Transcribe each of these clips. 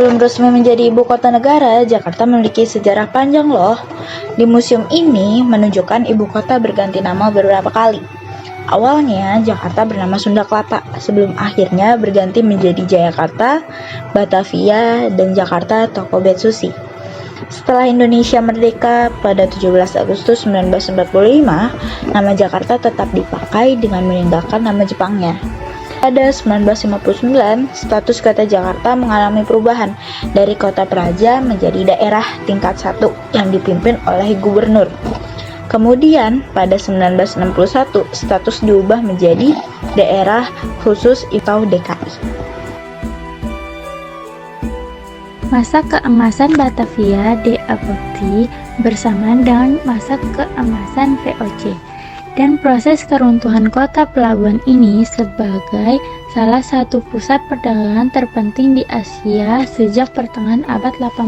Sebelum resmi menjadi ibu kota negara, Jakarta memiliki sejarah panjang loh. Di museum ini menunjukkan ibu kota berganti nama beberapa kali. Awalnya Jakarta bernama Sunda Kelapa, sebelum akhirnya berganti menjadi Jayakarta, Batavia, dan Jakarta Toko Susi. Setelah Indonesia merdeka pada 17 Agustus 1945, nama Jakarta tetap dipakai dengan meninggalkan nama Jepangnya. Pada 1959, status kota Jakarta mengalami perubahan dari kota praja menjadi daerah tingkat 1 yang dipimpin oleh gubernur. Kemudian, pada 1961, status diubah menjadi daerah khusus atau DKI. Masa keemasan Batavia diabadi bersamaan dengan masa keemasan VOC, dan proses keruntuhan kota pelabuhan ini sebagai salah satu pusat perdagangan terpenting di Asia sejak pertengahan abad 18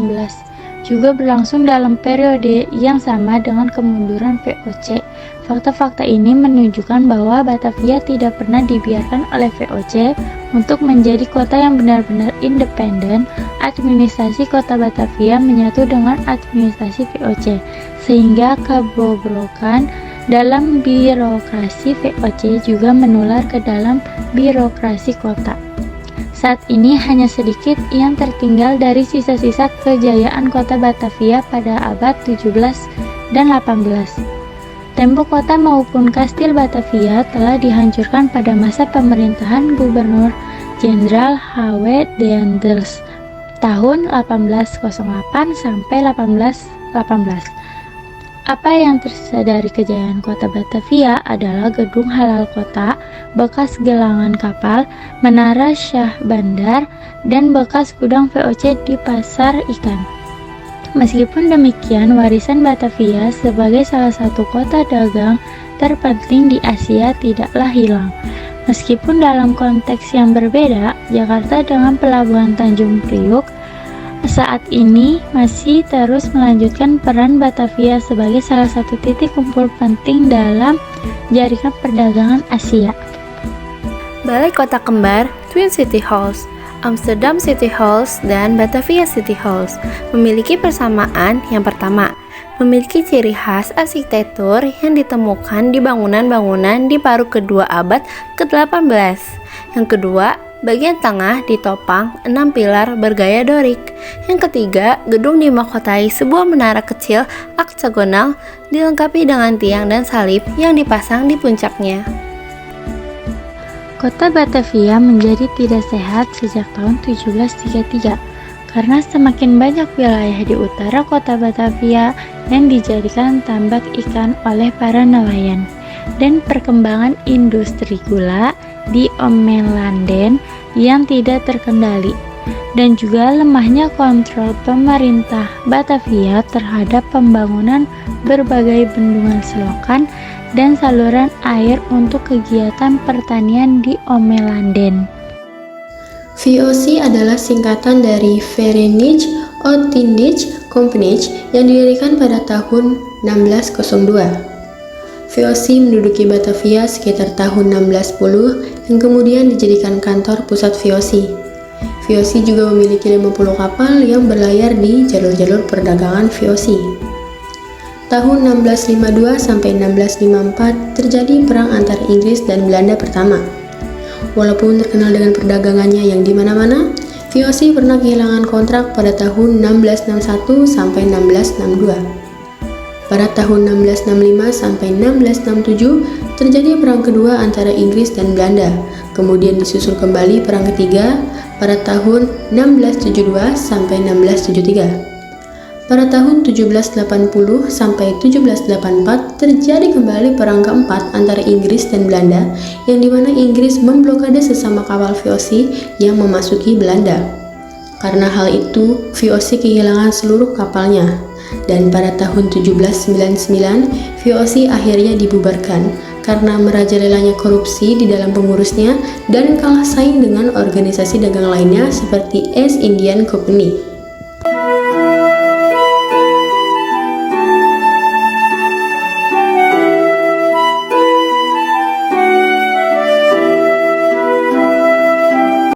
juga berlangsung dalam periode yang sama dengan kemunduran VOC. Fakta-fakta ini menunjukkan bahwa Batavia tidak pernah dibiarkan oleh VOC untuk menjadi kota yang benar-benar independen. Administrasi kota Batavia menyatu dengan administrasi VOC, sehingga kebobrokan dalam birokrasi VOC juga menular ke dalam birokrasi kota. Saat ini hanya sedikit yang tertinggal dari sisa-sisa kejayaan kota Batavia pada abad 17 dan 18. Tembok kota maupun kastil Batavia telah dihancurkan pada masa pemerintahan Gubernur Jenderal H.W. Daendels tahun 1808 sampai 1818. Apa yang tersisa dari kejayaan kota Batavia adalah gedung halal kota, bekas gelangan kapal, menara Syah Bandar, dan bekas gudang VOC di pasar ikan. Meskipun demikian, warisan Batavia sebagai salah satu kota dagang terpenting di Asia tidaklah hilang. Meskipun dalam konteks yang berbeda, Jakarta dengan pelabuhan Tanjung Priuk saat ini masih terus melanjutkan peran Batavia sebagai salah satu titik kumpul penting dalam jaringan perdagangan Asia. Balai kota kembar Twin City Halls, Amsterdam City Halls, dan Batavia City Halls memiliki persamaan. Yang pertama, memiliki ciri khas arsitektur yang ditemukan di bangunan-bangunan di paruh kedua abad ke-18. Yang kedua, bagian tengah ditopang 6 pilar bergaya Dorik. Yang ketiga, gedung dimahkotai sebuah menara kecil oktagonal dilengkapi dengan tiang dan salib yang dipasang di puncaknya. Kota Batavia menjadi tidak sehat sejak tahun 1733 karena semakin banyak wilayah di utara kota Batavia yang dijadikan tambak ikan oleh para nelayan, dan perkembangan industri gula di Ommelanden yang tidak terkendali, dan juga lemahnya kontrol pemerintah Batavia terhadap pembangunan berbagai bendungan selokan dan saluran air untuk kegiatan pertanian di Ommelanden. VOC adalah singkatan dari Verenigd Oostindische Compagnie yang didirikan pada tahun 1602. VOC menduduki Batavia sekitar tahun 1610 yang kemudian dijadikan kantor pusat VOC. VOC juga memiliki 50 kapal yang berlayar di jalur-jalur perdagangan VOC. Tahun 1652 sampai 1654 terjadi perang antara Inggris dan Belanda pertama. Walaupun terkenal dengan perdagangannya yang di mana-mana, VOC pernah kehilangan kontrak pada tahun 1661 sampai 1662. Pada tahun 1665 sampai 1667 terjadi perang kedua antara Inggris dan Belanda. Kemudian disusul kembali perang ketiga pada tahun 1672 sampai 1673. Pada tahun 1780 sampai 1784 terjadi kembali perang keempat antara Inggris dan Belanda, yang dimana Inggris memblokade sesama kapal VOC yang memasuki Belanda. Karena hal itu, VOC kehilangan seluruh kapalnya. Dan pada tahun 1799, VOC akhirnya dibubarkan karena merajalelanya korupsi di dalam pengurusnya dan kalah saing dengan organisasi dagang lainnya seperti East Indian Company.